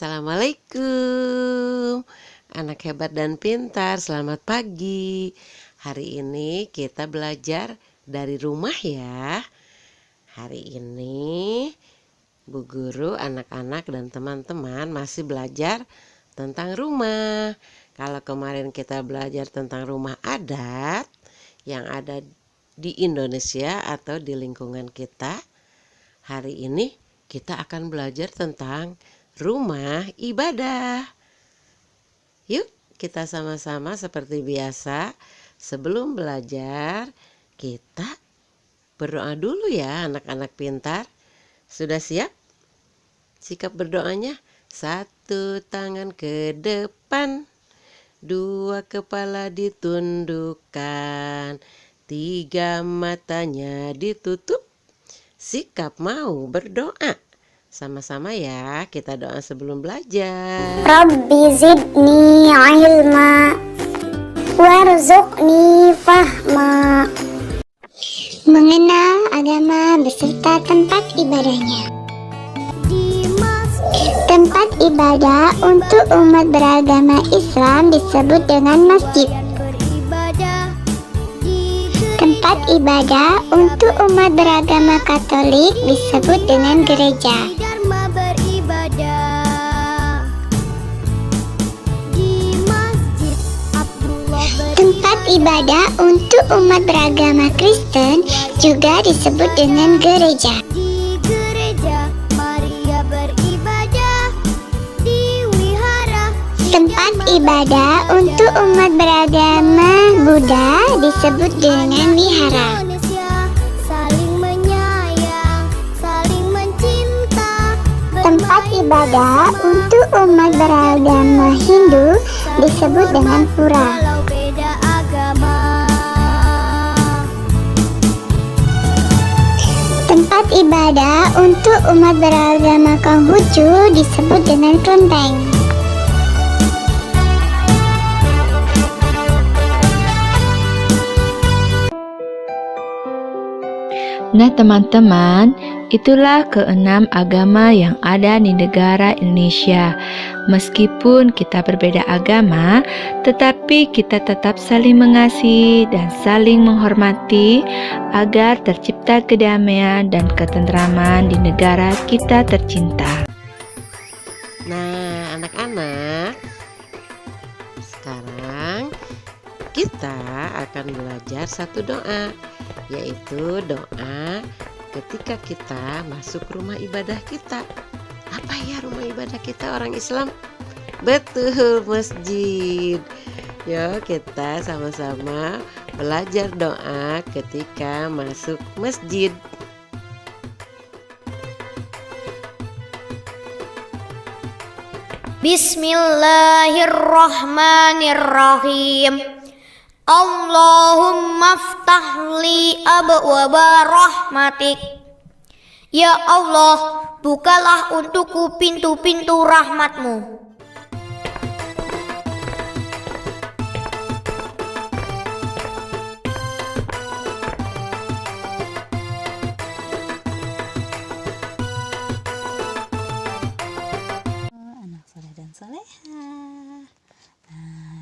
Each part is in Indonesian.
Assalamualaikum anak hebat dan pintar, selamat pagi. Hari ini kita belajar dari rumah ya. Hari ini Bu Guru, anak-anak dan teman-teman masih belajar tentang rumah. Kalau kemarin kita belajar tentang rumah adat yang ada di Indonesia atau di lingkungan kita, hari ini kita akan belajar tentang rumah ibadah. Yuk kita sama-sama seperti biasa. Sebelum belajar kita berdoa dulu ya anak-anak pintar. Sudah siap? Sikap berdoanya, 1 tangan ke depan, 2 kepala ditundukkan, 3 matanya ditutup. Sikap mau berdoa. Sama-sama ya, kita doa sebelum belajar. Rabbi zidni ilma warzuqni fahma. Mengenal agama beserta tempat ibadahnya. Tempat ibadah untuk umat beragama Islam disebut dengan masjid. Tempat ibadah untuk umat beragama Katolik disebut dengan gereja. Tempat ibadah untuk umat beragama Kristen juga disebut dengan gereja. Tempat ibadah untuk umat beragama Buddha disebut dengan wihara. Tempat ibadah untuk umat beragama Hindu disebut dengan pura. Tempat ibadah untuk umat beragama Konghucu disebut dengan kelenteng. Nah teman-teman, itulah keenam agama yang ada di negara Indonesia. Meskipun kita berbeda agama, tetapi kita tetap saling mengasihi dan saling menghormati agar tercipta kedamaian dan ketentraman di negara kita tercinta. Nah anak-anak, sekarang kita akan belajar satu doa, yaitu doa ketika kita masuk rumah ibadah kita. Apa ya rumah ibadah kita orang Islam? Betul, masjid. Yuk kita sama-sama belajar doa ketika masuk masjid. Bismillahirrahmanirrahim. Allahumma ftahli abwaba rahmatik. Ya Allah, bukalah untukku pintu-pintu rahmatmu. Anak soleh dan soleha.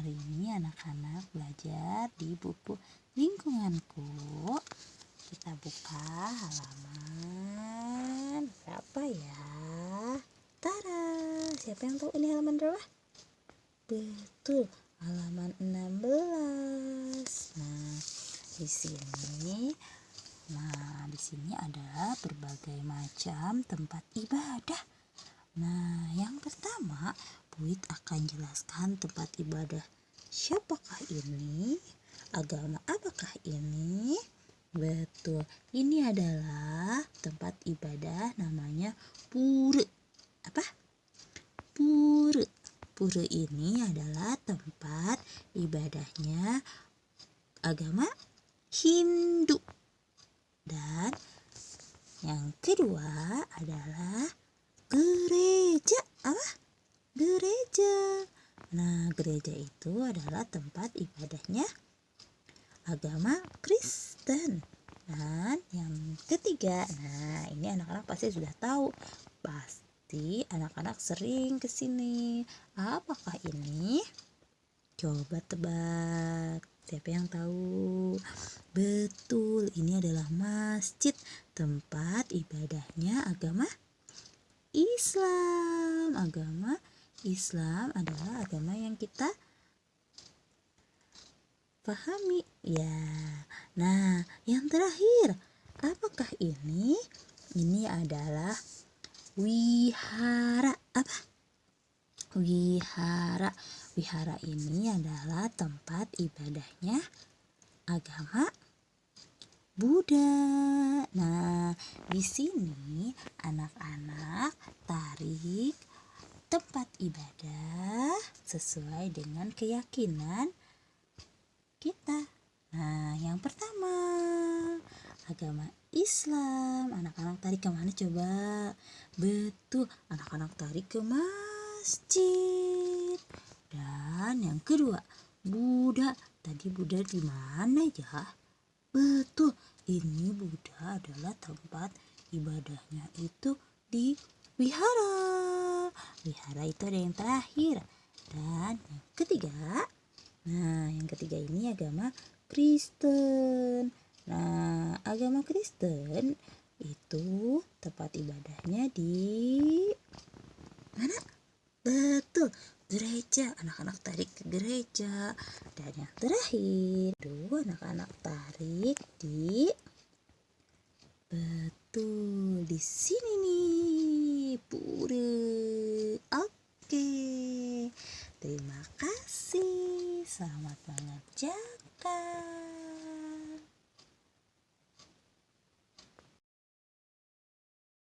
Hari ini anak-anak belajar di buku lingkunganku. Kita buka halaman berapa ya? Tada! Siapa yang tahu ini halaman berapa? Betul, halaman 16. Di sini ada berbagai macam tempat ibadah. Nah, yang pertama, Buit akan jelaskan tempat ibadah. Siapakah ini? Agama apakah ini? Betul, ini adalah tempat ibadah namanya pura. Apa? Pura. Pura ini adalah tempat ibadahnya agama Hindu. Dan yang kedua adalah gereja. Apa? Gereja. Nah, gereja itu adalah tempat ibadahnya agama Kristen. Dan yang ketiga, nah ini anak-anak pasti sudah tahu, pasti anak-anak sering ke sini. Apakah ini? Coba tebak. Siapa yang tahu? Betul, ini adalah masjid, tempat ibadahnya agama Islam. Agama Islam adalah agama yang kita pahami. Ya. Nah, yang terakhir, apakah ini? Ini adalah wihara. Apa? Wihara. Wihara ini adalah tempat ibadahnya agama Buddha. Nah, di sini anak-anak tarik tempat ibadah sesuai dengan keyakinan kita. Nah, yang pertama, agama Islam. Anak-anak tarik ke mana coba? Betul, anak-anak tarik ke masjid. Dan yang kedua, Buddha. Tadi Buddha di mana ya? Betul, ini Buddha adalah tempat ibadahnya itu di wihara. Wihara itu ada yang terakhir. Dan yang ketiga, nah yang ketiga ini agama Kristen. Nah, agama Kristen itu tempat ibadahnya di mana? Betul, gereja. Anak-anak tarik ke gereja. Dan yang terakhir, anak-anak tarik di betul di sini nih, pura. Oke. Terima kasih. Selamat mengerjakan.